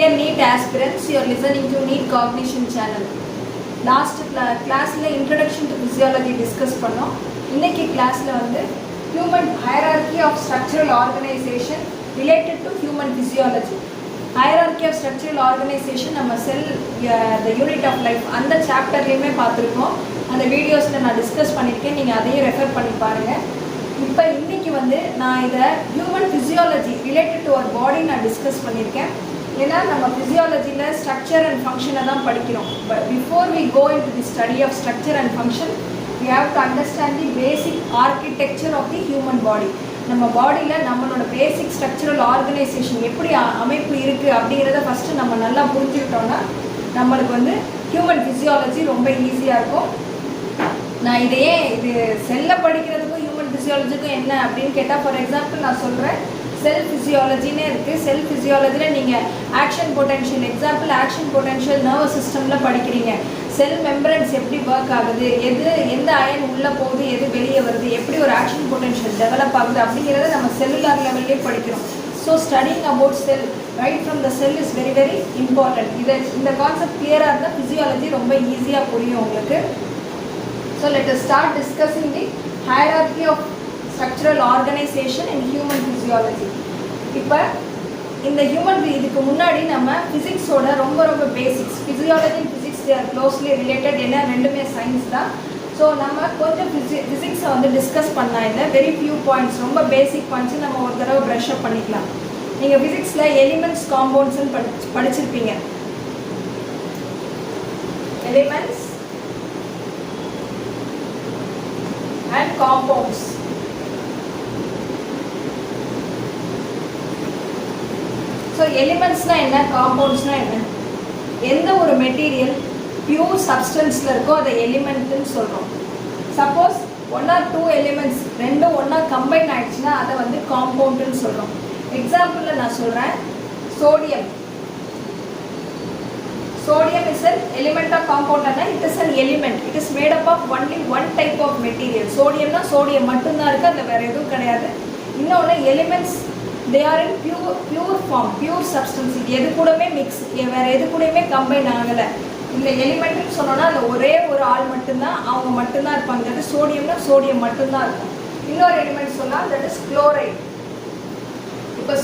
Dear NEET aspirants, you are listening to NEET Cognition channel. Last class introduction to physiology discuss பண்ணோம். இன்னைக்கு கிளாஸ்ல human hierarchy of structural organization related to human physiology. Hierarchy of structural organization நம்ம cell the unit of life அந்த சாப்டர்லயுமே பார்த்திருக்கோம். அந்த வீடியோஸ்ல நான் discuss பண்ணிருக்கேன். நீங்க அதையும் ரெஃபர் பண்ணி பாருங்க. இப்போ இன்னைக்கு நான் இத human physiology related to our body நான் டிஸ்கஸ் பண்ணிருக்கேன். ஏன்னா நம்ம physiologyல structure and function தான் படிக்கிறோம். But before we go into the study of structure and function, we have to understand the basic architecture of the human body. நம்ம பாடியில நம்மளோட basic structural organization எப்படி அமைப்பு இருக்கு அப்படிங்கறத ஃபர்ஸ்ட் நம்ம நல்லா புரிஞ்சுக்கிட்டோம்னா நமக்கு human physiology ரொம்ப ஈஸியா இருக்கும். நான் இது செல்ல படிக்கிறதுக்கும் human physiologyக்கும் என்ன அப்படினு கேட்டா ஃபார் எக்ஸாம்பிள் நான் சொல்றேன் செல் ஃபிசியாலஜினே இருக்கு. செல் ஃபிசியாலஜில நீங்க action potential example action potential nervous சிஸ்டம்ல படிக்கிறீங்க. செல் மெம்பரன்ஸ் எப்படி வர்க் ஆகுது, எந்த அயன் உள்ள போகுது, எது வெளியே வருது, எப்படி ஒரு ஆக்ஷன் பொட்டன்ஷியல் டெவலப் ஆகுது அப்படிங்கறத நம்ம செல்லுலார் லெவல்லே படிக்கிறோம். So studying about sell right from the sell is very very important. இந்த கான்செப்ட் கிளியரா இருந்தா ஃபிசியாலஜி ரொம்ப ஈஸியா புரியும் உங்களுக்கு. So let us start discussing the hierarchy of structural organization in human physiology. இப்போ இந்த இதுக்கு முன்னாடி நம்ம ஃபிசிக்ஸோட ரொம்ப basics physiology and physics they are closely related. என்ன ரெண்டுமே சயின்ஸ் தான். ஸோ நம்ம கொஞ்சம் ஃபிசிக்ஸை டிஸ்கஸ் பண்ணலாம். இல்லை வெரி ஃபியூ பாயிண்ட்ஸ் ரொம்ப பேசிக் பாயிண்ட்ஸ் நம்ம ஒரு தடவை ப்ரஷ் அப் பண்ணிக்கலாம். நீங்கள் ஃபிசிக்ஸில் எலிமெண்ட்ஸ் காம்பவுண்ட்ஸ்ன்னு படிச்சிருப்பீங்க. Elements and compounds. ஸோ எலிமெண்ட்ஸ்னால் என்ன, காம்பவுண்ட்ஸ்னால் என்ன, எந்த ஒரு மெட்டீரியல் பியூர் சப்ஸ்டன்ஸில் இருக்கோ அதை எலிமெண்ட்டுன்னு சொல்கிறோம். சப்போஸ் 1 or 2 எலிமெண்ட்ஸ் ரெண்டும் ஒன்றா கம்பைன் ஆகிடுச்சுன்னா அதை காம்பவுண்டுன்னு சொல்கிறோம். எக்ஸாம்பிளில் நான் சொல்கிறேன் sodium. Sodium is an element of compound and it is an element. It is made up of only one type of material. Sodium na sodium மட்டும்தான் இருக்கு, அதுல வேற எதுவும் கிடையாது. இன்னொன்று elements they are in pure form, pure substance. இது எது கூடமே mix, வேற எது கூடமே கம்பைன் ஆகலை. இந்த எலிமெண்ட்னு சொன்னோன்னா அதில் ஒரே ஒரு ஆள் மட்டும்தான், அவங்க மட்டும்தான் இருப்பாங்க. அது சோடியம்னா சோடியம் மட்டும்தான் இருக்கும். இன்னொரு எலிமெண்ட் சொன்னால் தட் இஸ் குளோரைட். இப்போ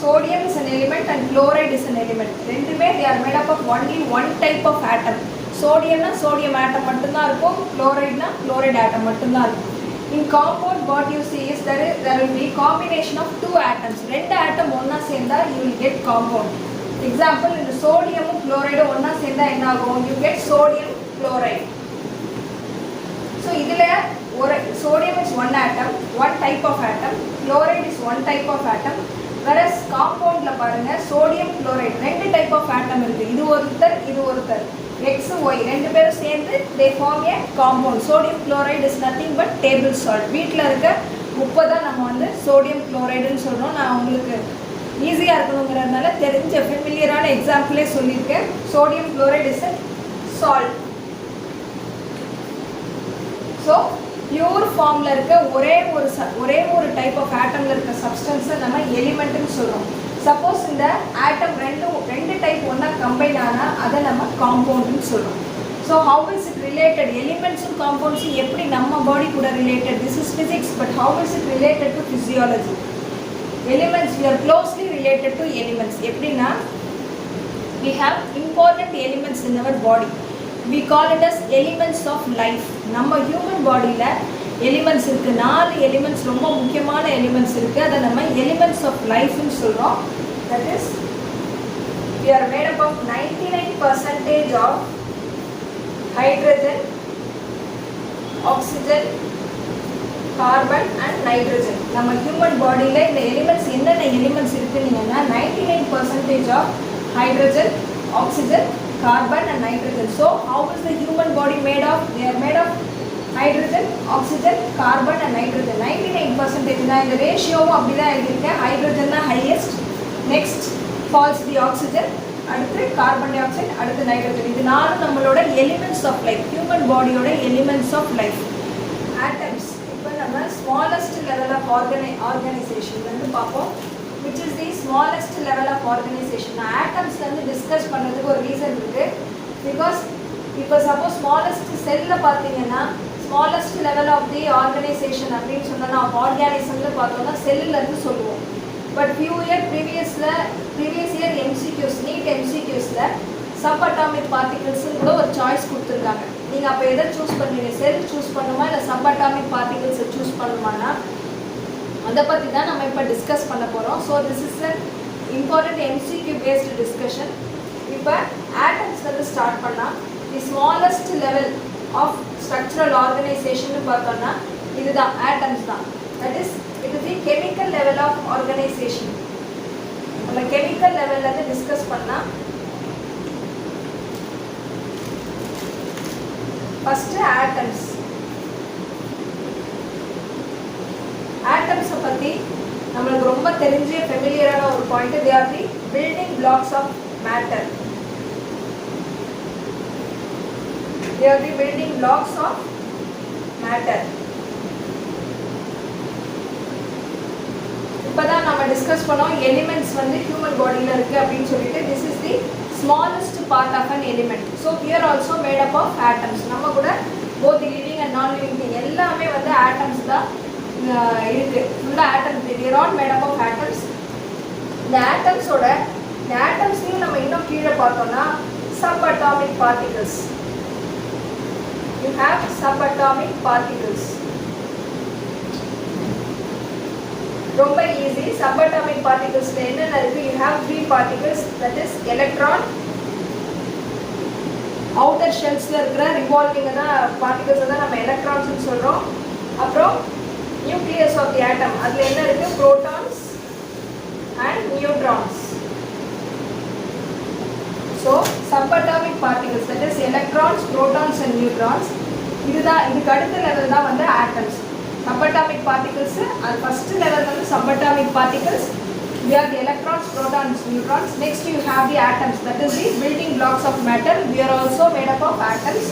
sodium is an element and chloride is an element. ரெண்டுமே they are made up of only one type of atom. சோடியம்னா சோடியம் ஆட்டம் மட்டும்தான் இருக்கும், குளோரைட்னா குளோரைட் ஆட்டம் மட்டும்தான் இருக்கும். In compound what you see is there will be combination of two atoms. ரெண்டு ஆட்டம் ஒன்றா சேர்ந்தா you will get compound. Example இந்த சோடியமும் குளோரைடும் ஒன்றா சேர்ந்தா என்ன ஆகும், you get sodium chloride. So இதில் ஒரு sodium is one atom, one type of atom, chloride is one type of atom. whereas compoundல பாருங்க sodium chloride ரெண்டு type of atom இருக்கு. இது ஒருத்தர் X Y ரெண்டு பேரும் சேர்ந்து they form a compound. sodium chloride is nothing but table salt. வீட்டில் இருக்க உப்பை தான் நம்ம sodium chlorideன்னு சொல்கிறோம். நான் உங்களுக்கு ஈஸியாக இருக்கணுங்கிறதுனால தெரிஞ்ச ஃபெமிலியரான எக்ஸாம்பிளே சொல்லியிருக்கேன். sodium chloride is a salt. So pure ஃபார்மில் இருக்க ஒரே ஒரு டைப் ஆஃப் ஆட்டமில் இருக்க சப்ஸ்டன்ஸை நம்ம எலிமெண்ட்டுன்னு சொல்கிறோம். சப்போஸ் இந்த ஆட்டம் ரெண்டு டைப் ஒன்றா கம்பைன் ஆனால் அதை நம்ம காம்பவுண்டுன்னு சொல்கிறோம். So how is it related, எலிமெண்ட்ஸும் காம்பவுண்ட்ஸும் எப்படி நம்ம பாடி கூட related, this is physics. But how is it related to physiology? Elements we are closely related to elements. எப்படின்னா we have important elements in our body. We call it as elements of life. நம்ம human பாடியில் elements இருக்குது, 4 elements ரொம்ப முக்கியமான elements இருக்குது. அதை நம்ம elements of லைஃப்னு சொல்கிறோம். That is we are made up of 99% of hydrogen, oxygen, carbon and nitrogen. நம்ம ஹியூமன் பாடியில் இந்த எலிமெண்ட்ஸ் என்னென்ன elements இருக்குன்னீங்கன்னா 99% of hydrogen, oxygen, carbon and nitrogen. So how is the human body made of? They are made of hydrogen, oxygen, carbon and nitrogen. 99% நான் இந்த ரேஷியோவும் அப்படி தான் எழுதியிருக்கேன். Hydrogen தான் highest, next falls the oxygen, அடுத்து carbon dioxide, அடுத்து nitrogen. இது நாலும் நம்மளோட எலிமெண்ட்ஸ் ஆஃப் லைஃப், ஹியூமன் பாடியோட எலிமெண்ட்ஸ் ஆஃப் லைஃப். ஆட்டம்ஸ் இப்போ நம்ம ஸ்மாலஸ்ட் லெவல் ஆஃப் ஆர்கனைசேஷன் பார்ப்போம். which is the smallest level of organization. Atoms வந்து டிஸ்கஸ் பண்ணதுக்கு ஒரு ரீசன் இருக்கு. பிகாஸ் இப்போ சப்போஸ் ஸ்மாலஸ்ட் செல்ல பார்த்தீங்கன்னா smallest level of the organisation அப்படின்னு சொன்னோன்னா ஆர்கானிசம்னு பார்த்தோம்னா செல்லுலேருந்து சொல்லுவோம். But previous year MCQs NEET எம்சிக்யூஸில் சப் அட்டாமிக் பார்ட்டிகல்ஸுன்னு கூட ஒரு சாய்ஸ் கொடுத்துருக்காங்க. நீங்கள் அப்போ எதை சூஸ் பண்ணுவீங்க, செல் சூஸ் பண்ணுமா இல்லை சப் அட்டாமிக் பார்ட்டிகல்ஸை சூஸ் பண்ணுமானா அதை பற்றி தான் நம்ம இப்போ டிஸ்கஸ் பண்ண போகிறோம். So this is an important MCQ based discussion. இப்போ ஆட்டம்ஸ் வந்து ஸ்டார்ட் பண்ணால் the smallest level of structural organisation பார்த்தோம்னா இதுதான் ஆட்டம்ஸ் தான். That is it is the chemical level of organisation. நம்ம கெமிக்கல் லெவல்லேருந்து டிஸ்கஸ் பண்ணால் ஃபஸ்ட்டு ஆட்டம்ஸ். ஆட்டம்ஸை பற்றி நம்மளுக்கு ரொம்ப தெரிஞ்ச ஃபெமிலியரான ஒரு point, they are the building blocks of matter. They are the building blocks of matter. இப்போதான் நம்ம டிஸ்கஸ் பண்ணோம் எலிமெண்ட்ஸ் வந்து ஹியூமன் பாடியில் இருக்குது அப்படின்னு சொல்லிட்டு. This is the smallest part of an element. So here also made up of atoms. நம்ம கூட both living and non living thing எல்லாமே வந்து ஆட்டம்ஸ் தான் இருக்குது. ஃபுல்லாக atoms, they're all made up of atoms. இந்த ஆட்டம்ஸையும் நம்ம இன்னும் கீழே பார்த்தோம்னா subatomic particles. You have subatomic particles. ரொம்ப ஈஸி. subatomic particles என்னென்ன இருக்கு? You have three particles, that is electron, outer shellsல இருக்கிற revolving particles தான் நம்ம electrons னு சொல்றோம். அப்புறம் nucleus of the atom, அதுல என்ன இருக்கு? protons and neutrons. So subatomic particles, that is electrons, protons and neutrons. இதுக்கு அடுத்த லெவல் தான் வந்து ஆட்டம்ஸ். subatomic particles அது ஃபர்ஸ்ட் லெவல் வந்து subatomic particles. We have the electrons, protons, neutrons. Next you have the atoms, that is the building blocks of matter. We are also made up of atoms.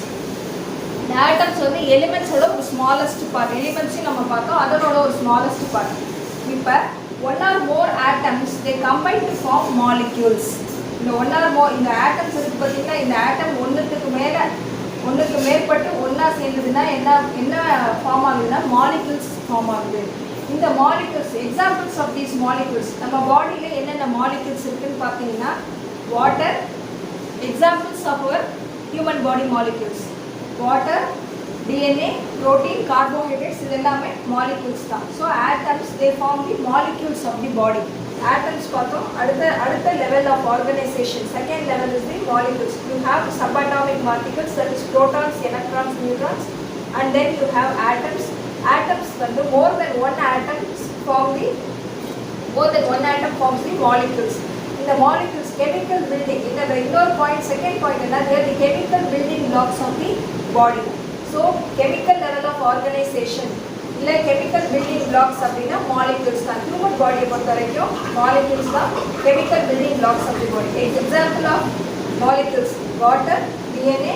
The atoms வந்து எலிமெண்ட்ஸோட ஒரு smallest part. எலிமெண்ட்ஸையும் நம்ம பார்த்தோம், அதனோட ஒரு smallest part. இப்போ one or more atoms they combine to form molecules. இந்த one or more இந்த atoms இருக்கு பார்த்தீங்கன்னா, இந்த ஆட்டம் ஒன்றுக்கு மேற்பட்டு ஒன்றா சேர்ந்ததுன்னா என்ன ஃபார்ம் ஆகுதுன்னா மாலிகுல்ஸ் ஃபார்ம் ஆகுது. இந்த molecules examples of these molecules நம்ம பாடியில் என்னென்ன மாலிகுல்ஸ் இருக்குதுன்னு பார்த்தீங்கன்னா water. Examples of our human body molecules water, DNA, protein, carbohydrates, இது எல்லாமே மாலிகுல்ஸ் தான். So atoms they form the molecules of the body. Atoms பார்த்தோம். அடுத்த level of organization, second level is the molecules. You have subatomic particles, that is protons, electrons, neutrons, and then you have atoms. Atoms வந்து more than one atom forms the molecules. இந்த molecules chemical building. இந்த இன்னொரு point, second point என்ன? they are the chemical building blocks of the body. So chemical level of organization இல்லை chemical building blocks அப்படின்னா molecules தான். Human பாடியை பொறுத்த வரைக்கும் மாலிகுல்ஸ் தான் chemical building blocks of the body. Example of molecules water, DNA,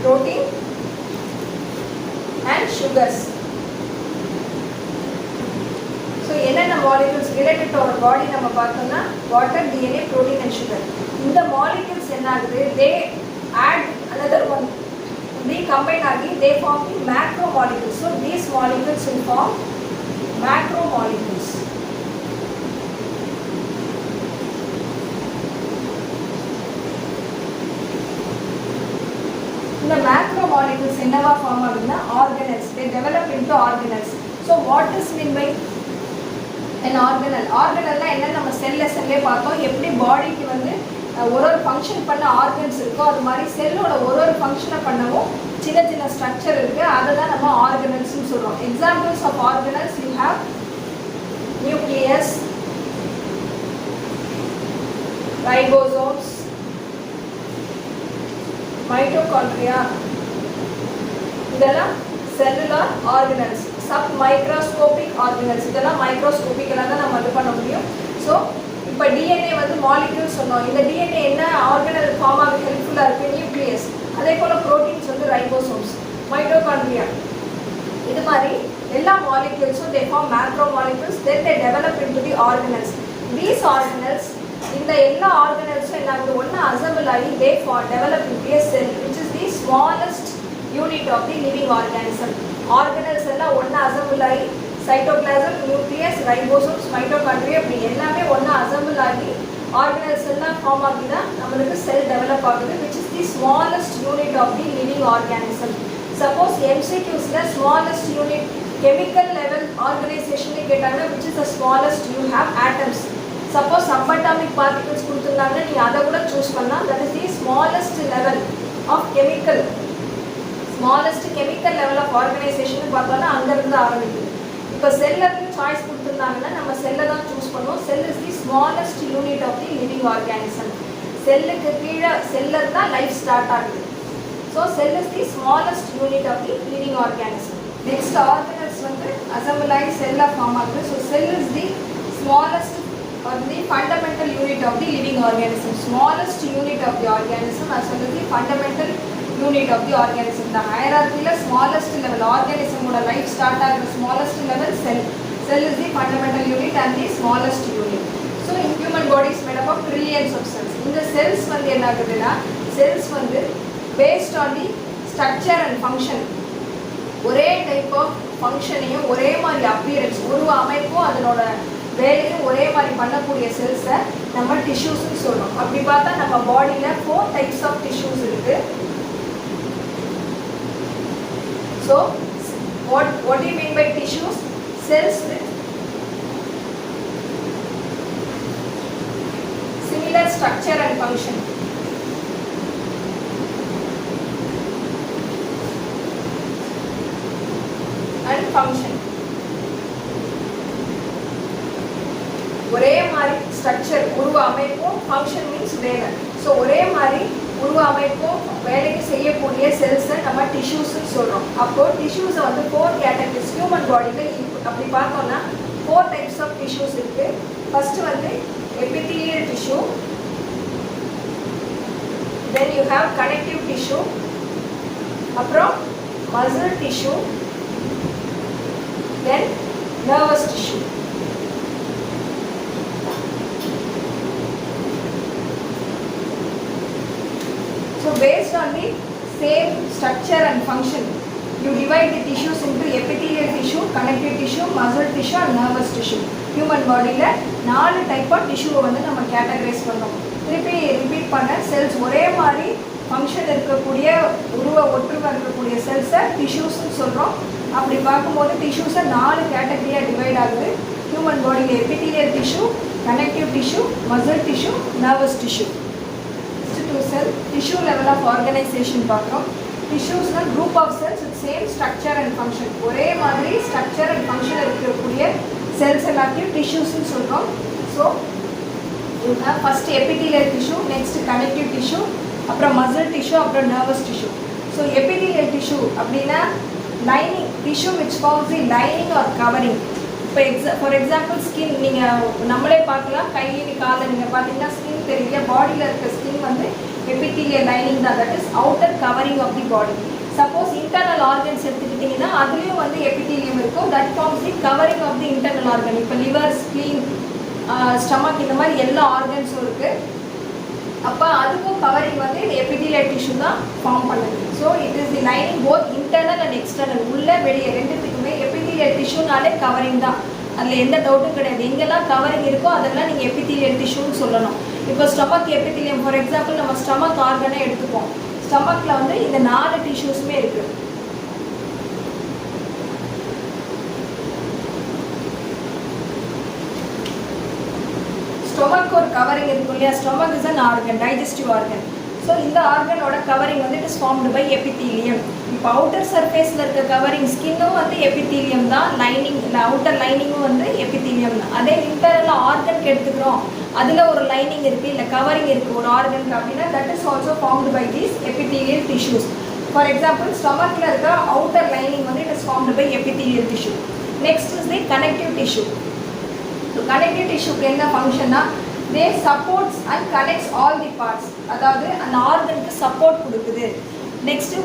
protein and sugars. So என்னென்ன molecules related to our body நம்ம பார்த்தோம்னா water, DNA, protein and sugar. இந்த மாலிகுல்ஸ் என்ன ஆகுது? They add another one. They combine again, they form the macromolecules. So these molecules will form macromolecules. The macromolecules என்னவா form ஆகுதுன்னா organelles. They develop into organelles. So what is mean by an organelle? Organelle என்ன? நம்ம செல்லே பார்த்தோம் எப்படி பாடிக்கு வந்து ஒரு function பண்ண ஆர்கன்ஸ் இருக்கோ அது மாதிரி செல்லோட ஒரு ஃபங்க்ஷனை பண்ணவும் சின்ன ஸ்ட்ரக்சர் இருக்குது. அதை தான் நம்ம ஆர்கனல்ஸ்னு சொல்கிறோம். Examples of organelles you have nucleus, ribosomes, mitochondria, இதெல்லாம் cellular organelles. Submicroscopic organelles, இதெல்லாம் மைக்ரோஸ்கோபிக்கெல்லாம் தான் நம்ம இது பண்ண முடியும். ஸோ இப்போ DNA வந்து மாலிக்யூல் சொன்னோம். இந்த DNA என்ன ஆர்கனல் ஃபார்ம் ஆக ஹெல்ப்ஃபுல்லாக இருக்குது? நியூக்ளியஸ். அதே போல் ப்ரோட்டீன்ஸ் வந்து ரைபோசோம்ஸ், மைட்டோகாண்ட்ரியா. இது மாதிரி எல்லா மாலிக்யூல்ஸும் they form macromolecules. Then they develop into the organelles. these organelles, இந்த எல்லா ஆர்கனல்ஸும் என்ன ஆகுது, ஒன்று அசம்பிள் ஆகி they develop into a cell which is the smallest unit of the living organism. Organelles எல்லாம் ஒன்று அசம்பிள் ஆகி சைட்டோபிளாசம், நியூக்ளியஸ், ரைபோசோம்ஸ், மைட்டோகாண்ட்ரியா இப்படி எல்லாமே ஒன்று அசம்பிள் ஆகி ஆர்கனல்ஸ் எல்லாம் ஃபார்ம் ஆகி தான் நம்மளுக்கு செல் டெவலப் ஆகுது which is the smallest unit of the living organism. Suppose MCQஸ்ல smallest unit chemical level organization கேட்டாங்கன்னா which is the smallest, you have atoms. Suppose subatomic particles கொடுத்துருந்தாங்கன்னா நீ அதை கூட சூஸ் பண்ணலாம். that is the smallest level of chemical, smallest chemical level of organization பார்த்தோன்னா அங்கேருந்து ஆரம்பிக்குது. இப்போ செல்லுக்கு சாய்ஸ் கொடுத்துருந்தாங்கன்னா நம்ம செல்லை தான் சூஸ் பண்ணுவோம். Cell is the smallest unit of the living organism. செல்லுக்கு கீழே செல்லர் தான் லைஃப் ஸ்டார்ட் ஆகுது. So cell is the smallest unit of the living organism. Next organelles வந்து அசம்பிள் ஆகி செல்லாக ஃபார்ம் ஆகுது. So cell is the smallest or the fundamental unit of the living organism. Smallest unit of the organism as well as the fundamental unit of the organism. The hierarchy la smallest level organism oda life start agra smallest level cell. Cell is the fundamental unit and the smallest unit. So in human body is made up of trillions of cells. In the cells வந்து என்ன ஆகுதுன்னா, cells வந்து based on the structure and function, ஒரே type of ஃபங்க்ஷனையும் ஒரே மாதிரி appearance, ஒரு அமைப்பும் அதனோட வேலையும் ஒரே மாதிரி பண்ணக்கூடிய செல்ஸை நம்ம டிஷ்யூஸ்ன்னு சொல்கிறோம். அப்படி பார்த்தா நம்ம பாடியில் 4 types ஆஃப் டிஷ்யூஸ் இருக்குது. So what do you mean by tissues? Cells with similar structure and function. ஒரே மாதிரி ஸ்ட்ரக்சர், உருவ அமைப்பும், ஃபங்க்ஷன் மீன்ஸ் வேலை. ஸோ ஒரே மாதிரி உருவ அமைப்பும் வேலைக்கு செய்யக்கூடிய செல்ஸை நம்ம டிஷ்யூஸ்ன்னு சொல்கிறோம். அப்போது டிஷ்யூஸை வந்து 4 கேட்டகரிஸ் ஹியூமன் பாடியில் அப்படி பார்த்தோம்னா 4 types ஆஃப் டிஷ்யூஸ் இருக்குது. ஃபஸ்ட்டு வந்து epithelial tissue, then you have connective tissue, அப்புறம் muscle tissue, then nervous tissue. So based on the same structure and function, you divide the tissues into epithelial tissue, connective tissue, muscle tissue and nervous tissue. Human body la 4 type of tissue வந்து நம்ம categorise பண்ணோம். திருப்பி repeat பண்ண, cells ஒரே மாதிரி function இருக்கக்கூடிய, உருவ ஒற்றுமை இருக்கக்கூடிய செல்ஸை டிஷ்யூஸ்ன்னு சொல்கிறோம். அப்படி பார்க்கும்போது டிஷ்யூஸை 4 கேட்டகரியாக டிவைட் ஆகுது. ஹியூமன் பாடியில் epithelial tissue, connective tissue, muscle tissue, nervous tissue. To cell tissue level of organisation பார்க்குறோம். டிஷ்யூஸ்னால் group of cells with same structure and function, ஒரே மாதிரி ஸ்ட்ரக்சர் அண்ட் ஃபங்க்ஷன் இருக்கக்கூடிய செல்ஸ் எல்லாத்தையும் டிஷ்யூஸ்ன்னு சொல்கிறோம். So first epithelial tissue, next connective tissue, அப்புறம் muscle tissue, அப்புறம் nervous tissue. So epithelial tissue அப்படின்னா lining tissue which forms the lining or covering. இப்போ ஃபார் எக்ஸாம்பிள் ஸ்கின், நீங்கள் நம்மளே பார்க்கலாம், கை காலை நீங்கள் பார்த்தீங்கன்னா ஸ்கின் தெரியல, பாடியில் இருக்க ஸ்கின் வந்து எபிதீலியல் லைனிங் தான், that is outer covering of the body. Suppose internal organs எடுத்துக்கிட்டிங்கன்னா அதுலேயும் வந்து எபிதீலியம் இருக்கும், that forms the covering of the internal organ. இப்போ லிவர், ஸ்ப்ளீன், ஸ்டமக் இந்த மாதிரி எல்லா ஆர்கன்ஸும் இருக்குது. அப்போ அதுக்கும் கவரிங் வந்து இந்த எபிதீலியல் டிஷ்யூ தான் ஃபார்ம் பண்ணுது. So it is the lining both internal and external, உள்ளே வெளியே ரெண்டுத்துக்குமே எபிதீலியல் டிஷ்யூனாலே கவரிங் தான், அதில் எந்த டவுட்டும் கிடையாது. எங்கெல்லாம் கவரிங் இருக்கோ அதெல்லாம் நீங்கள் எபிதீலியல் டிஷ்யூன்னு சொல்லணும். இப்போ ஸ்டமக் எபிதீலியம், ஃபார் எக்ஸாம்பிள் நம்ம ஸ்டமக் ஆர்கனே எடுத்துப்போம். ஸ்டமக்கில் வந்து இந்த 4 டிஷ்யூஸுமே இருக்குது. ஸ்டொமக் ஒரு கவரிங் இருக்கும் இல்லையா, stomach is an organ, digestive organ. So இந்த ஆர்கனோட கவரிங் வந்து it is formed by epithelium. இப்போ அவுட்டர் சர்ஃபேஸில் இருக்க கவரிங் ஸ்கின்னும் வந்து எபிதீலியம் தான், லைனிங் இல்லை அவுட்டர் லைனிங்கும் வந்து எபிதீலியம் தான். அதே இன்டர்னல் ஆர்கனுக்கு எடுத்துக்கிறோம், அதில் ஒரு லைனிங் இருக்குது இல்லை கவரிங் இருக்குது ஒரு ஆர்கனுக்கு அப்படின்னா that is also formed by these epithelial tissues. For example ஸ்டொமக்கில் இருக்க அவுட்டர் லைனிங் வந்து it is formed by epithelial tissue. Next is the connective tissue. Connective டிஷ்யூக்கு என்ன ஃபங்க்ஷன்னா, they supports and connects all the parts, அதாவது அந்த ஆர்கனுக்கு support கொடுக்குது. நெக்ஸ்ட்டு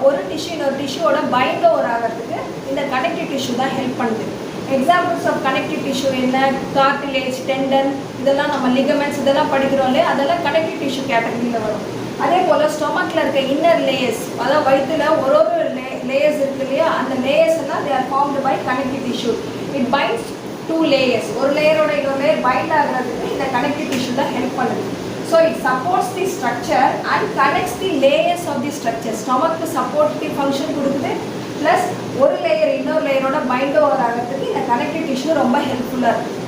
ஒரு டிஷ்யூ இன்னொரு டிஷ்யூவோட பைண்ட் ஓவர் ஆகிறதுக்கு இந்த கனெக்டிவ் டிஷ்யூ தான் ஹெல்ப் பண்ணுது. எக்ஸாம்பிள்ஸ் ஆஃப் கனெக்டிவ் டிஷ்யூ என்ன? கார்டிலேஜ், டெண்டன், இதெல்லாம் நம்ம லிகமெண்ட்ஸ் இதெல்லாம் படிக்கிறோம் இல்லையா, அதெல்லாம் கனெக்டிவ் டிஷ்யூ கேட்டகரியில் வரும். அதே போல் ஸ்டொமக்கில் இருக்க இன்னர் லேயர்ஸ், அதாவது வயிற்றில் ஒரு லேயர்ஸ் இருக்கு இல்லையா, அந்த லேயர்ஸ் எல்லாம் they are formed by connective tissue. It binds 2 layers. ஒரு லேயரோட இன்னொரு லேயர் பைண்ட் ஆகிறதுக்கு இந்த கனெக்டிவ் டிஷ்யூ தான் ஹெல்ப் பண்ணுது. So it supports the structure and connects the layers of the structure. ஸ்டொமக்கு சப்போர்ட்டிவ் ஃபங்க்ஷன் கொடுக்குது, ப்ளஸ் ஒரு லேயர் இன்னொரு லேயரோட பைண்ட் ஓவர் ஆகிறதுக்கு இந்த கனெக்டிவ் டிஷ்யூ ரொம்ப ஹெல்ப்ஃபுல்லாக இருக்குது.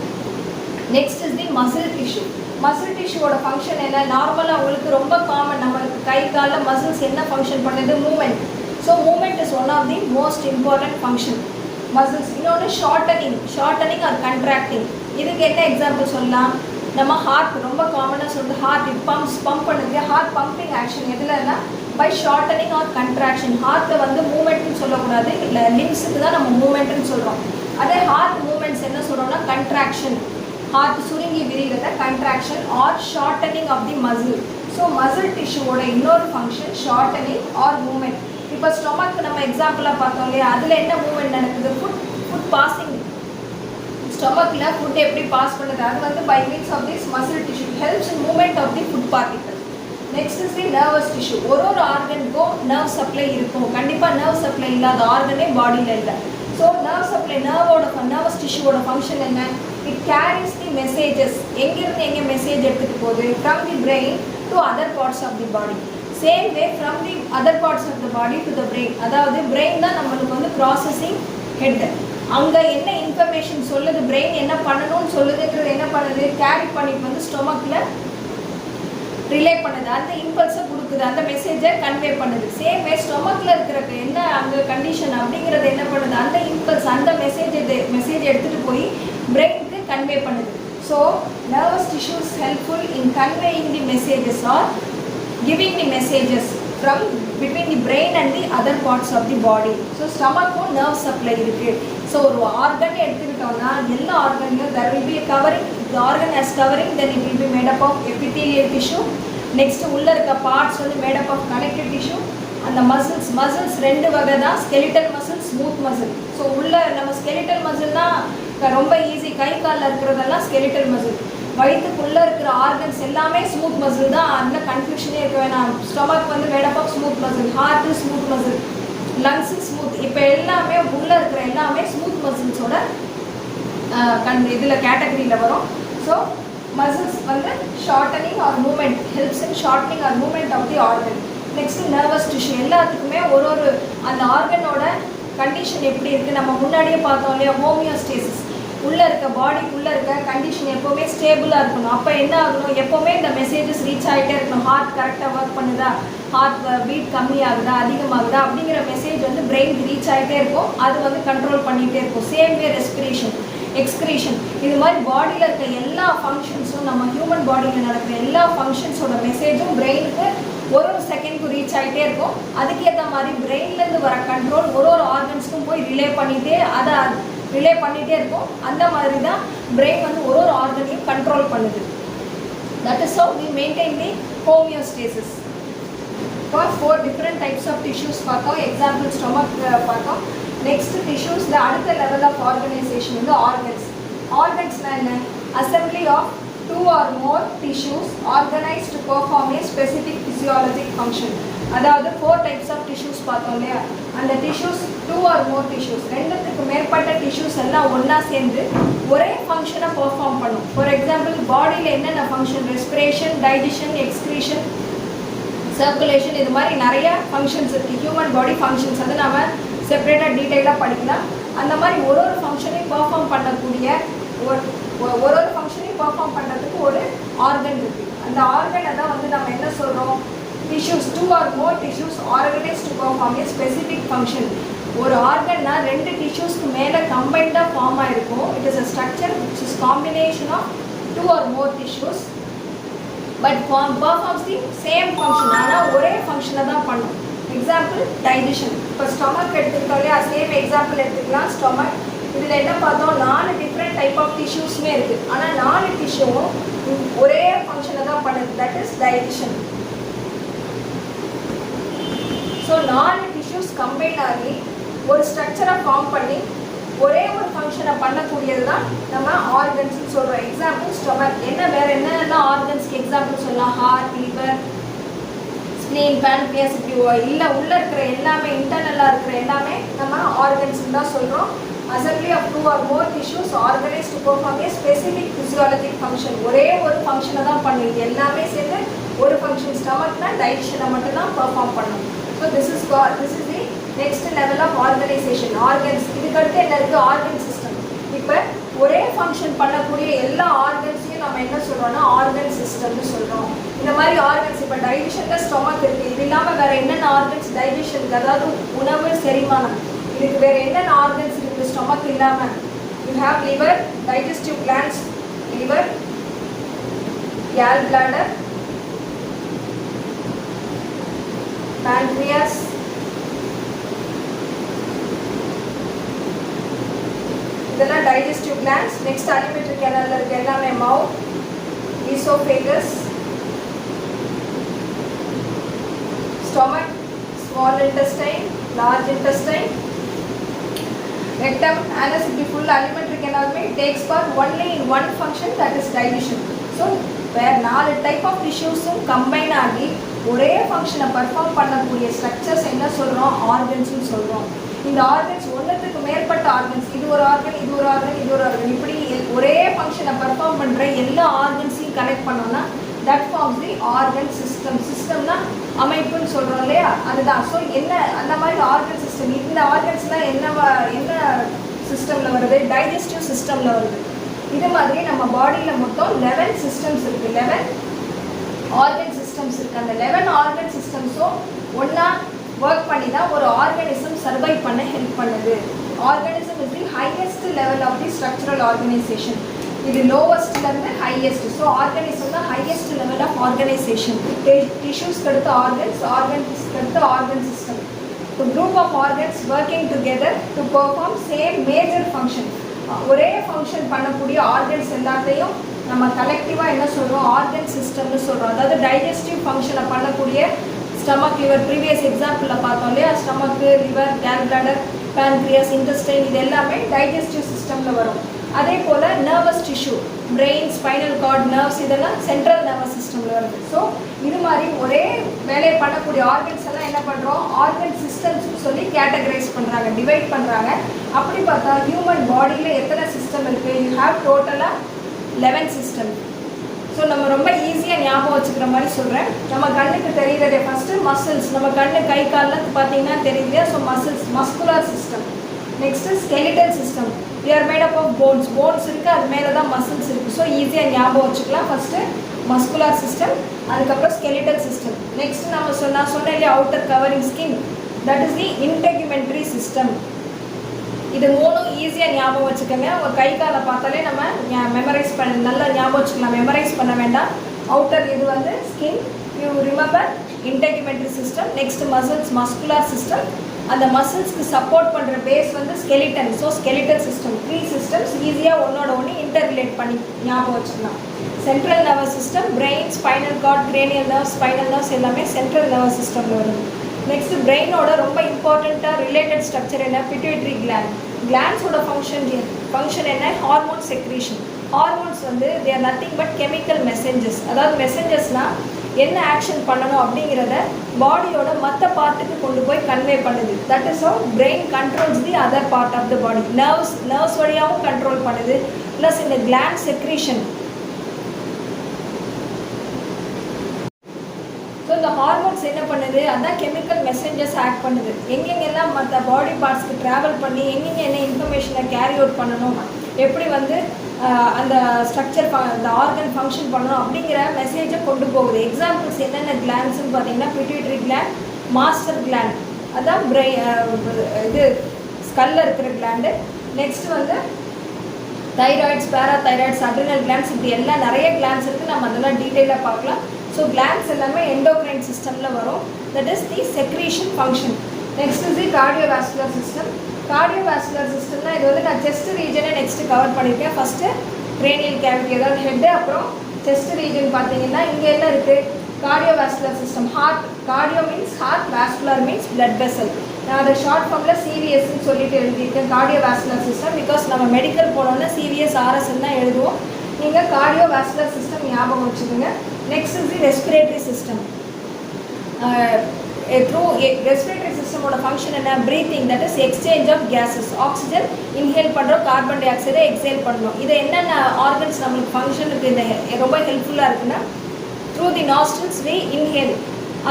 Next is the muscle tissue. Muscle டிஷ்யூவோட ஃபங்க்ஷன் என்ன? நார்மலாக உங்களுக்கு ரொம்ப காமன், நம்மளுக்கு கை காலில் மசில்ஸ் என்ன ஃபங்க்ஷன் பண்ணுது? Movement. So movement is one of the most important function muscles. இன்னொன்று ஷார்ட்டனிங் ஆர் கண்ட்ராக்டிங். இதுக்கு என்ன எக்ஸாம்பிள் சொல்லலாம்? நம்ம ஹார்ட் ரொம்ப காமனாக சொல்லுது, ஹார்ட் இட் பம்ப் பண்ணுது. ஹார்ட் பம்பிங் ஆக்ஷன் எதுலன்னா பை ஷார்ட்டனிங் ஆர் கண்ட்ராக்ஷன். ஹார்ட்டை வந்து மூமெண்ட்னு சொல்லக்கூடாது, இல்லை லிம்ஸுக்கு தான் நம்ம மூமெண்ட்னு சொல்கிறோம். அதே ஹார்ட் மூமெண்ட்ஸ் என்ன சொல்கிறோம்னா கண்ட்ராக்ஷன். ஹார்ட் சுருங்கி விரிகிறத contraction or shortening of the muscle. So muscle டிஷ்யூவோட இன்னொரு ஃபங்க்ஷன் ஷார்ட்டனிங் ஆர் மூமெண்ட். இப்போ ஸ்டொமக்கு நம்ம எக்ஸாம்பிளாக பார்த்தோம் இல்லையா, அதில் என்ன மூமெண்ட் நடக்குது? Food passing. ஸ்டொமக்கில் ஃபுட் எப்படி பாஸ் பண்ணுது? அது வந்து by means of this muscle tissue helps in movement of the food particle. Next is the nervous tissue. ஒரு ஆர்கனுக்கும் நர்வ் சப்ளை இருக்கும். கண்டிப்பாக நர்வ் சப்ளை இல்லாத ஆர்கனே பாடியில் இல்லை. ஸோ நர்வ் சப்ளை, நர்வஸ் டிஷ்யூவோட ஃபங்க்ஷன் என்ன? It carries the messages. எங்கேருந்து எங்கே மெசேஜ் எடுத்துகிட்டு போகுது? From the brain to other parts of the body. Same way from the other parts of the body to the brain. அதாவது brain தான் நம்மளுக்கு வந்து ப்ராசஸிங் ஹெட். அங்கே என்ன இன்ஃபர்மேஷன் சொல்லுது, பிரெயின் என்ன பண்ணணும்னு சொல்லுதுன்றது என்ன பண்ணுது? கேரி பண்ணிட்டு வந்து ஸ்டொமக்கில் ரிலே பண்ணுது. அந்த இம்பல்ஸை கொடுக்குது, அந்த மெசேஜை கன்வே பண்ணுது. சேம் வே ஸ்டொமக்கில் இருக்கிற என்ன அங்கே கண்டிஷன் அப்படிங்கிறது என்ன பண்ணுது? அந்த இம்பல்ஸ், அந்த மெசேஜ் எடுத்துகிட்டு போய் பிரெயினுக்கு கன்வே பண்ணுது. So nervous tissues helpful in conveying the messages or giving the messages from between the brain and the other parts of the body. So stomachக்கும் nerve supply இருக்கு. ஸோ ஒரு ஆர்கன் எடுத்துக்கிட்டோம்னா எல்லா ஆர்கன்லையும் there will be a covering. The organ as covering, then it will be made up of epithelial tissue. Next உள்ள இருக்க parts வந்து made up of connective tissue. அந்த muscles ரெண்டு வகை தான், skeletal muscle, smooth muscle. So உள்ள நம்ம skeletal muscle தான் ரொம்ப ஈஸி, கை காலில் இருக்கிறதெல்லாம் skeletal muscle. வயிற்றுக்குள்ளே இருக்கிற ஆர்கன்ஸ் எல்லாமே ஸ்மூத் மசில் தான், அந்த கன்ஃபியூஷனே இருக்க வேணாம். ஸ்டொமக் வந்து made up of smooth muscle, heart smooth muscle, lungs smooth. இப்போ எல்லாமே உள்ளே இருக்கிற எல்லாமே ஸ்மூத் மசில்ஸோட இதில் கேட்டகரியில் வரும். ஸோ மசில்ஸ் வந்து shortening or movement, helps in shortening or movement of the organ. Next nervous tissue. எல்லாத்துக்குமே ஒரு அந்த ஆர்கனோட கண்டிஷன் எப்படி இருக்குது நம்ம முன்னாடியே பார்த்தோம் இல்லையா, ஹோமியோஸ்டேசிஸ். உள்ளே இருக்க பாடிக்குள்ளே இருக்க கண்டிஷன் எப்போவுமே ஸ்டேபிளாக இருக்கணும். அப்போ என்ன ஆகணும்? எப்போவுமே இந்த மெசேஜஸ் ரீச் ஆகிட்டே இருக்கணும். ஹார்ட் கரெக்டாக ஒர்க் பண்ணுதா, ஹார்ட் பீட் கம்மியாகுதா அதிகமாகுதா அப்படிங்கிற மெசேஜ் வந்து பிரெயினுக்கு ரீச் ஆகிட்டே இருக்கும். அது வந்து கண்ட்ரோல் பண்ணிகிட்டே இருக்கும். சேம் வே ரெஸ்பிரேஷன், எக்ஸ்கிரீஷன், இது மாதிரி பாடியில் இருக்க எல்லா ஃபங்க்ஷன்ஸும், நம்ம ஹியூமன் பாடியில் நடக்கிற எல்லா ஃபங்க்ஷன்ஸோட மெசேஜும் பிரெயினுக்கு ஒரு செகண்ட்க்கு ரீச் ஆகிட்டே இருக்கும். அதுக்கேற்ற மாதிரி பிரெயின்லேருந்து வர கண்ட்ரோல் ஒரு ஆர்கன்ஸ்க்கும் போய் ரிலே பண்ணிகிட்டே இருக்கும். அந்த மாதிரி தான் பிரெயின் வந்து ஒரு ஆர்கனையும் கண்ட்ரோல் பண்ணுது. That is how we maintain the homeostasis. இப்போ 4 டிஃப்ரெண்ட் டைப்ஸ் ஆஃப் டிஷ்யூஸ் பார்த்தோம். எக்ஸாம்பிள் ஸ்டொமக் பார்த்தோம். நெக்ஸ்ட் டிஷ்யூஸில் அடுத்த லெவல் ஆஃப் ஆர்கனைசேஷன் வந்து ஆர்கன்ஸ்னால் என்ன? Assembly of 2 or more tissues organized to perform a specific physiologic function. அதாவது 4 டைப்ஸ் ஆஃப் டிஷ்யூஸ் பார்த்தோம் இல்லையா, அந்த டிஷ்யூஸ் 2 or more tissues, ரெண்டுத்துக்கு மேற்பட்ட டிஷ்யூஸ் எல்லாம் ஒன்றா சேர்ந்து ஒரே ஃபங்க்ஷனை பெர்ஃபார்ம் பண்ணும். ஃபார் எக்ஸாம்பிள் பாடியில் என்னென்ன function? Respiration, digestion, excretion, circulation, இது மாதிரி நிறைய ஃபங்க்ஷன்ஸ் இருக்குது. ஹியூமன் பாடி ஃபங்க்ஷன்ஸ் அது நம்ம செப்பரேட்டாக டீட்டெயிலாக படிக்கலாம். அந்த மாதிரி ஒரு ஃபங்க்ஷனையும் பெர்ஃபார்ம் பண்ணக்கூடிய ஒரு ஃபங்க்ஷனையும் பெர்ஃபார்ம் பண்ணுறதுக்கு ஒரு ஆர்கன் இருக்குது. அந்த ஆர்கனை தான் வந்து நம்ம என்ன சொல்கிறோம்? Tissues. 2 or more tissues organized to perform a specific function. ஒரு ஆர்கன்னா 2 டிஷ்யூஸ்க்கு மேலே கம்பைண்டாக ஃபார்ம் ஆகிருக்கும். It is a structure which is combination of 2 or more tissues but performs the same function. ஆனால் ஒரே ஃபங்க்ஷனை தான் பண்ணும். Example digestion. இப்போ ஸ்டொமக் எடுத்துக்கிட்டோம்லையா, சேம் எக்ஸாம்பிள் எடுத்துக்கலாம். ஸ்டொமக் இதில் என்ன பார்த்தோம்? 4 டிஃப்ரெண்ட் டைப் ஆஃப் டிஷ்யூஸுமே இருக்குது. ஆனால் 4 டிஷ்யூவும் ஒரே ஃபங்க்ஷனை தான் பண்ணுது. That is digestion. So 4 tissues combine ஆகி ஒரு ஸ்ட்ரக்சரை ஃபார்ம் பண்ணி ஒரே ஒரு ஃபங்க்ஷன் ஃபங்க்ஷனை பண்ணக்கூடியது தான் நம்ம ஆர்கன்ஸ்னு சொல்கிறோம். Example stomach. என்ன வேறு என்னென்ன ஆர்கன்ஸ்க்கு எக்ஸாம்பிள் சொல்லலாம்? ஹார்ட், லிவர், ஸ்ப்ளீன், பேன்க்ரியாஸ், இப்படி இல்லை உள்ள இருக்கிற எல்லாமே, இன்டர்னலாக இருக்கிற எல்லாமே நம்ம ஆர்கன்ஸ்ன்னு தான் சொல்கிறோம். Assembly of 2 or more tissues organized to perform a specific physiologic function. ஒரே ஒரு ஃபங்க்ஷனை தான் பண்ணுது. எல்லாமே சேர்ந்து ஒரு ஃபங்க்ஷன். ஸ்டமக்னா டைஜஷனை மட்டும் தான் பெர்ஃபார்ம் பண்ணணும். So this is the next level of organisation. Organs. இதுக்கடுத்து என்ன இருக்குது? Organ system. இப்போ ஒரே ஃபங்க்ஷன் பண்ணக்கூடிய எல்லா ஆர்கன்ஸையும் நம்ம என்ன சொல்கிறோம்னா ஆர்கன் சிஸ்டம்னு சொல்கிறோம். இந்த மாதிரி ஆர்கன்ஸ் இப்போ டைஜஷனில் ஸ்டொமக் இருக்குது. இது இல்லாமல் வேறு என்னென்ன ஆர்கன்ஸ் டைஜஷனுக்கு, அதாவது உணவு செரிமானம், இதுக்கு வேறு என்னென்ன ஆர்கன்ஸ் இருக்குது ஸ்டொமக் இல்லாமல்? You have liver, digestive glands, liver, gall bladder, pancreas, இதெல்லாம் டைஜஸ்டிவ் கிளாண்ட்ஸ். நெக்ஸ்ட் அலிமெண்ட்ரி கேனல்ல இருக்க எல்லாமே mouth, oesophagus, stomach, small intestine, large intestine, rectum, anus, இப்படி ஃபுல் அலிமெண்ட்ரி கேனலுமே takes part only in one function, that is digestion. So வேறு 4 type of டிஷ்யூஸும் combine ஆகி ஒரே ஃபங்க்ஷனை பர்ஃபார்ம் பண்ணக்கூடிய ஸ்ட்ரக்சர்ஸ் என்ன சொல்கிறோம்? ஆர்கன்ஸ்னு சொல்கிறோம். இந்த ஆர்கன்ஸ் ஒன்றுத்துக்கு மேற்பட்ட ஆர்கன்ஸ், இது ஒரு ஆர்கன், இது ஒரு ஆர்கன், இது ஒரு ஆர்கன், இப்படி ஒரே ஃபங்க்ஷனை பர்ஃபார்ம் பண்ணுற எல்லா ஆர்கன்ஸையும் கனெக்ட் பண்ணோம்னா that forms the organ system. சிஸ்டம்னா அமைப்புன்னு சொல்கிறோம் இல்லையா, அதுதான். ஸோ என்ன அந்த மாதிரி ஆர்கன் சிஸ்டம். இந்த ஆர்கன்ஸ்லாம் என்ன சிஸ்டமில் வருது? டைஜஸ்டிவ் சிஸ்டமில் வருது. இது மாதிரி நம்ம பாடியில் மொத்தம் 11 சிஸ்டம்ஸ் இருக்குது. 11 ஆர்கன் சிஸ்டம்ஸ் இருக்குது. அந்த 11 ஆர்கன் சிஸ்டம்ஸும் ஒன்றா ஒர்க் பண்ணி தான் ஒரு ஆர்கானிசம் சர்வை பண்ண ஹெல்ப் பண்ணுது. Organism is the highest level of the structural organisation. இது லோவஸ்ட்லேருந்து ஹையஸ்ட். ஸோ ஆர்கானிசம் தான் ஹையஸ்ட் லெவல் ஆஃப் ஆர்கனைசேஷன். டிஷ்யூஸ்க்கு அடுத்த ஆர்கன்ஸ், ஆர்கன்ஸ்க்கு அடுத்த organ system. So group of organs working together to perform same major function. ஒரே function பண்ணக்கூடிய organs எல்லாத்தையும் நம்ம கலெக்டிவாக என்ன சொல்கிறோம்? ஆர்கன் சிஸ்டம்னு சொல்கிறோம். அதாவது டைஜஸ்டிவ் ஃபங்க்ஷனை பண்ணக்கூடிய ஸ்டமக், லிவர், ப்ரீவியஸ் எக்ஸாம்பிளில் பார்த்தோம் இல்லையா, stomach, liver, gall bladder, pancreas, intestine, இது எல்லாமே டைஜஸ்டிவ் சிஸ்டமில் வரும். அதே போல் nervous tissue, brain, spinal cord, nerves, இதெல்லாம் சென்ட்ரல் நர்வஸ் சிஸ்டமில் வருது. ஸோ இது மாதிரி ஒரே வேலையை பண்ணக்கூடிய ஆர்கன்ஸ் எல்லாம் என்ன பண்ணுறோம்? ஆர்கன் சிஸ்டம்ஸ்னு சொல்லி கேட்டகரைஸ் பண்ணுறாங்க, டிவைட் பண்ணுறாங்க. அப்படி பார்த்தா ஹியூமன் பாடியில் எத்தனை சிஸ்டம் இருக்குது? யூ ஹேவ் டோட்டலாக 11 சிஸ்டம். ஸோ நம்ம ரொம்ப ஈஸியாக ஞாபகம் வச்சுக்கிற மாதிரி சொல்கிறேன். நம்ம கண்ணுக்கு தெரிகிறதே ஃபஸ்ட்டு மசில்ஸ். நம்ம கண்ணு, கை, காலில் பார்த்தீங்கன்னா தெரியுது. So muscles, muscular system. Next skeletal system. We are made up of bones. Bones இருக்குது, அது மேலே தான் மசில்ஸ் இருக்குது. ஸோ ஈஸியாக ஞாபகம் வச்சுக்கலாம். ஃபஸ்ட்டு மஸ்குலர் சிஸ்டம், அதுக்கப்புறம் ஸ்கெலிட்டல் சிஸ்டம். நெக்ஸ்ட் நம்ம சொன்னேன் இல்லையா, outer covering skin, that is the integumentary system. இது 3 ஈஸியாக ஞாபகம் வச்சுக்கோங்க. உங்கள் கை காலை பார்த்தாலே நம்ம மெமரைஸ் நல்லா ஞாபகம் வச்சுக்கலாம். மெமரைஸ் பண்ண வேண்டாம். அவுட்டர் இது வந்து skin, you remember integumentary system. Next muscles, muscular system. அந்த மசில்ஸ்க்கு சப்போர்ட் பண்ணுற பேஸ் வந்து skeleton. So skeletal system. 3 systems ஈஸியாக ஒன்னோட ஒன்று இன்டர்ரிலேட் பண்ணி ஞாபகம் வச்சுக்கலாம். Central nervous system, brain, spinal cord, cranial nerves, spinal nerves எல்லாமே சென்ட்ரல் நர்வஸ் சிஸ்டமில் வருது. நெக்ஸ்ட் பிரெயினோட ரொம்ப இம்பார்ட்டண்ட்டாக ரிலேட்டட் ஸ்ட்ரக்சர் என்ன? Pituitary gland. கிளாண்ட்ஸோட ஃபங்க்ஷன் என்ன? Hormone secretion. ஹார்மோன்ஸ் வந்து they are nothing but chemical messengers. அதாவது மெசேஞ்சர்ஸ்னால் என்ன ஆக்ஷன் பண்ணணும் அப்படிங்கிறத பாடியோட மற்ற பார்ட்டுக்கு கொண்டு போய் கன்வே பண்ணுது. That is how brain controls the other part of the body. Nerves வழியாகவும் கண்ட்ரோல் பண்ணுது. ப்ளஸ் இந்த கிளாண்ட் செக்ரீஷன். ஸோ இந்த ஹார்மோன்ஸ் என்ன பண்ணுது? அதான் கெமிக்கல் மெசேஞ்சர்ஸ் ஆக்ட் பண்ணுது. எங்கெங்கெல்லாம் மற்ற பாடி பார்ட்ஸ்க்கு ட்ராவல் பண்ணி எங்கெங்கே என்ன இன்ஃபர்மேஷனை கேரி அவுட் பண்ணணும், எப்படி வந்து அந்த ஸ்ட்ரக்சர் அந்த ஆர்கன் ஃபங்க்ஷன் பண்ணணும் அப்படிங்கிற மெசேஜை கொண்டு போகுது. எக்ஸாம்பிள்ஸ் என்னென்ன கிளாண்ட்ஸ்ன்னு பார்த்தீங்கன்னா பிட்யூட்டரி கிளாண்ட், மாஸ்டர் கிளாண்ட், அதான் இது ஸ்கல்ல இருக்கிற கிளாண்டு. நெக்ஸ்ட் வந்து தைராய்ட்ஸ், பேராதைராய்ட்ஸ், அட்ரினல் கிளாண்ட்ஸ், இப்படி எல்லாம் நிறைய கிளாண்ட்ஸ் இருக்குது. நம்ம அதெல்லாம் டீட்டெயிலாக பார்க்கலாம். ஸோ கிளாண்ட்ஸ் எல்லாமே எண்டோக்ரைன் சிஸ்டமில் வரும். That is the secretion function. Next is the cardiovascular system. Cardiovascular சிஸ்டம்னா இது வந்து நான் செஸ்ட் ரீஜனை நெக்ஸ்ட்டு கவர் பண்ணியிருக்கேன். ஃபஸ்ட்டு கிரேனியல் கேவிட்டி, அதாவது ஹெட்டு, அப்புறம் செஸ்ட் ரீஜன் பார்த்தீங்கன்னா இங்கே என்ன இருக்குது? Cardiovascular system. Heart, cardio means heart, vascular means blood vessel. நான் அதை ஷார்ட் ஃபார்மில் சிவிஎஸ்ன்னு சொல்லிட்டு எழுதியிருக்கேன், கார்டியோவாஸ்குலர் சிஸ்டம். பிகாஸ் நம்ம மெடிக்கல் போனோன்னா சிவிஎஸ் ஆர்எஸ்ன்னு தான் எழுதுவோம். நீங்கள் கார்டியோவாஸ்குலர் சிஸ்டம் ஞாபகம் வச்சுக்கோங்க. Next is the respiratory system. Through respiratory சிஸ்டமோட ஃபங்க்ஷன் என்ன? Breathing, that is exchange of gases. Oxygen inhale பண்ணுறோம், கார்பன் டை ஆக்சைடை எக்ஸேல் பண்ணுறோம். இதை என்னென்ன ஆர்கன்ஸ் நம்மளுக்கு ஃபங்க்ஷனுக்கு இந்த ரொம்ப ஹெல்ப்ஃபுல்லாக இருக்குன்னா, through the nostrils we inhale,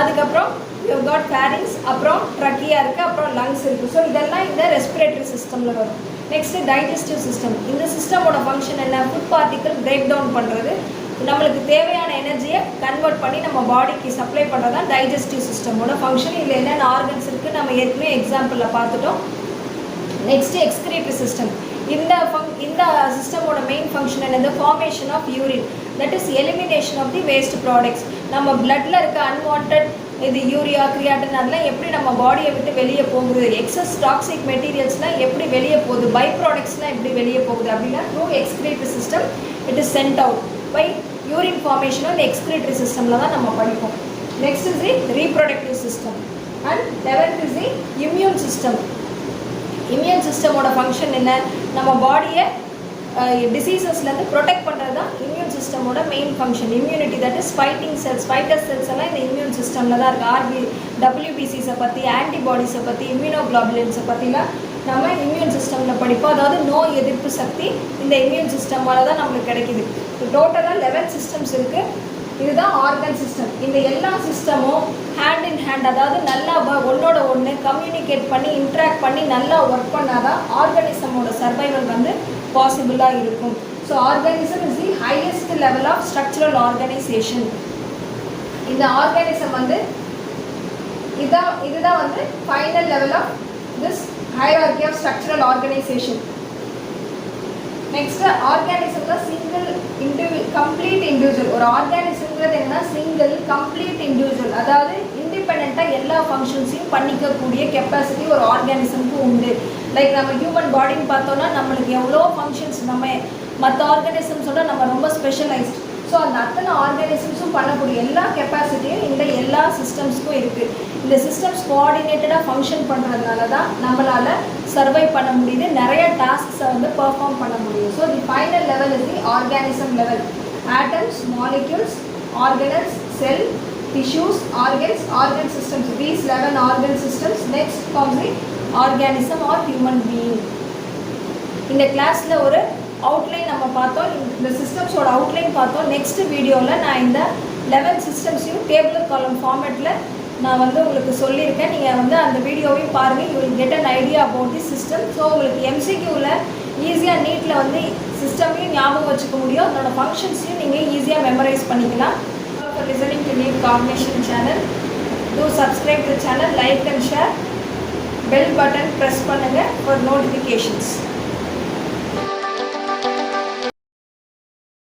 அதுக்கப்புறம் யூ காட் ஃபேரிங்ஸ், அப்புறம் ட்ரக்கியா இருக்குது, அப்புறம் லங்ஸ் இருக்குது. ஸோ இதெல்லாம் இந்த ரெஸ்பிரேட்டரி சிஸ்டமில் வரும். Next digestive system. இந்த சிஸ்டமோட ஃபங்க்ஷன் என்ன? ஃபுட் பார்ட்டிக்கல் பிரேக் டவுன் பண்ணுறது, நம்மளுக்கு தேவையான எனர்ஜியை கன்வெர்ட் பண்ணி நம்ம பாடிக்கு சப்ளை பண்ணுறது தான் டைஜஸ்டிவ் சிஸ்டமோட ஃபங்க்ஷன். இதில் என்னென்ன ஆர்கன்ஸ் இருக்குது நம்ம ஏற்கனவே எக்ஸாம்பிளில் பார்த்துட்டோம். Next excretory system. இந்த சிஸ்டமோட மெயின் ஃபங்க்ஷன் என்னது? Formation of urine, that is elimination of the waste products. நம்ம பிளட்டில் இருக்க அன்வான்ட் இது யூரியா, கிரியாட்டின் அதெல்லாம் எப்படி நம்ம பாடியை விட்டு வெளியே போகுது, எக்ஸஸ் டாக்ஸிக் மெட்டீரியல்ஸ்லாம் எப்படி வெளியே போகுது, பை ப்ராடக்ட்ஸ்லாம் எப்படி வெளியே போகுது அப்படின்னா through excretory system it is sent out by urine ஃபார்மேஷனும் இந்த எக்ஸ்கிரீட்டரி சிஸ்டமில் தான் நம்ம படிப்போம். Next is the reproductive system. And 11th is the immune system. Immune சிஸ்டமோட ஃபங்க்ஷன் என்ன? நம்ம பாடியை டிசீசஸ்லேருந்து ப்ரொடெக்ட் பண்ணுறது தான் இம்யூன் சிஸ்டமோட main function. Immunity, that is fighting cells, fighter cells எல்லாம் இந்த இம்யூன் சிஸ்டமில் தான் இருக்குது. WBCஸை பற்றி, ஆன்டிபாடிஸை பற்றி, இம்யூனோக்ளோபுலின்ஸை பற்றிலாம் நம்ம இம்யூன் சிஸ்டமில் படிப்போம். அதாவது நோய் எதிர்ப்பு சக்தி இந்த இம்யூன் சிஸ்டமால தான் நம்மளுக்கு கிடைக்கிது. டோட்டலாக 11 சிஸ்டம்ஸ் இருக்குது. இதுதான் ஆர்கன் சிஸ்டம். இந்த எல்லா சிஸ்டமும் ஹேண்ட் இன் ஹேண்ட், அதாவது நல்லா ஒன்னோட ஒன்று கம்யூனிகேட் பண்ணி இன்ட்ராக்ட் பண்ணி நல்லா ஒர்க் பண்ணால் தான் ஆர்கானிசமோட சர்வைவல் வந்து பாசிபிளாக இருக்கும். So organism is the highest level of structural organisation. இந்த ஆர்கானிசம் வந்து இதுதான் வந்து final level of this hierarchy of structural organization. Next, organismல single complete individual. ஒரு ஆர்கானிசம்ங்கிறது என்ன? சிங்கிள் கம்ப்ளீட் இண்டிவிஜுவல், அதாவது இண்டிபெண்ட்டாக எல்லா ஃபங்க்ஷன்ஸையும் பண்ணிக்கக்கூடிய கெப்பாசிட்டி ஒரு ஆர்கானிசம்க்கு உண்டு. லைக் நம்ம ஹியூமன் பாடின்னு பார்த்தோன்னா நம்மளுக்கு எவ்வளோ ஃபங்க்ஷன்ஸ், நம்ம மற்ற ஆர்கானிசம்ஸோட நம்ம ரொம்ப ஸ்பெஷலைஸ்ட். ஸோ அந்த அத்தனை ஆர்கானிசம்ஸும் பண்ணக்கூடிய எல்லா கெப்பாசிட்டியும் இந்த எல்லா சிஸ்டம்ஸ்க்கும் இருக்குது. இந்த சிஸ்டம்ஸ் கோஆர்டினேட்டடாக ஃபங்க்ஷன் பண்ணுறதுனால தான் நம்மளால் சர்வை பண்ண முடியுது, நிறைய டாஸ்க்ஸை வந்து பெர்ஃபார்ம் பண்ண முடியும். So the final level is the organism level. Atoms, molecules, organelles, sell, tissues, organs, organ systems. These 11 organ systems next comes the organism or human being. இந்த கிளாஸில் ஒரு அவுட்லைன் நம்ம பார்த்தோம், இந்த சிஸ்டம்ஸோட அவுட்லைன் பார்த்தோம். நெக்ஸ்ட் வீடியோவில் நான் இந்த 11 சிஸ்டம்ஸையும் டேபிள் காலம் ஃபார்மேட்டில் நான் வந்து உங்களுக்கு சொல்லியிருக்கேன். நீங்கள் வந்து அந்த வீடியோவையும் பாருங்கள். You will get an idea about the system. So உங்களுக்கு எம்சிக்யூவில் ஈஸியாக நீட்டில் வந்து சிஸ்டமையும் ஞாபகம் வச்சுக்க முடியும், அதனோட ஃபங்க்ஷன்ஸையும் நீங்கள் ஈஸியாக மெமரைஸ் பண்ணிக்கலாம். For listening to NEET Cognition channel, do subscribe to the channel, like and share, bell button press பண்ணுங்க for notifications.